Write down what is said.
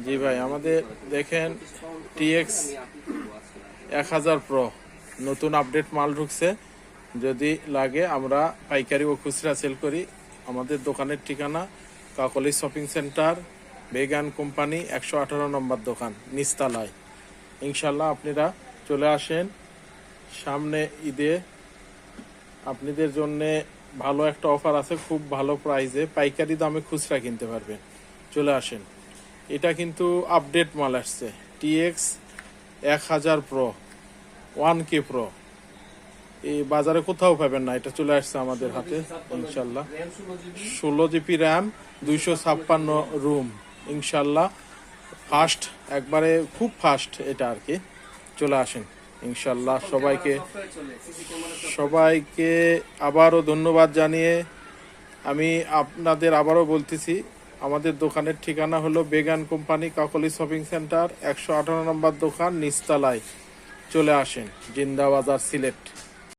জি ভাই, আমাদের দেখেন টিএক্স 1000 প্রো নতুন আপডেট মাল ঢুকছে। যদি লাগে আমরা পাইকারি ও খুচরা সেল করি। আমাদের দোকানের ঠিকানা কাকলি শপিং সেন্টার, বেগান কোম্পানি, 118 নম্বর দোকান, নিস্তালায়। ইনশাল্লাহ আপনারা চলে আসেন। সামনে ঈদে আপনাদের জন্য ভালো একটা অফার আছে, খুব ভালো প্রাইসে পাইকারি দামে খুচরা কিনতে পারবেন। চলে আসেন। এটা কিন্তু আপডেট মাল আসছে, টিএক্স 1000 প্রো 1K প্রো। এই বাজারে কোথাও পাবেন না, এটা চলে আসছে আমাদের হাতে ইনশাল্লাহ। 16GB র্যাম, 256 রুম, ইনশাল্লাহ ফাস্ট, একবারে খুব ফাস্ট এটা আর কি। চলে আসেন ইনশাল্লাহ। সবাইকে আবারও ধন্যবাদ জানিয়ে আমি আপনাদের আবারও বলতেছি, আমাদের দোকানের ঠিকানা হলো বেগান কোম্পানি, কাকলি শপিং সেন্টার, 118 নম্বর দোকান, নিস্তালায়। চলে আসেন, জিন্দাবাজার, সিলেট।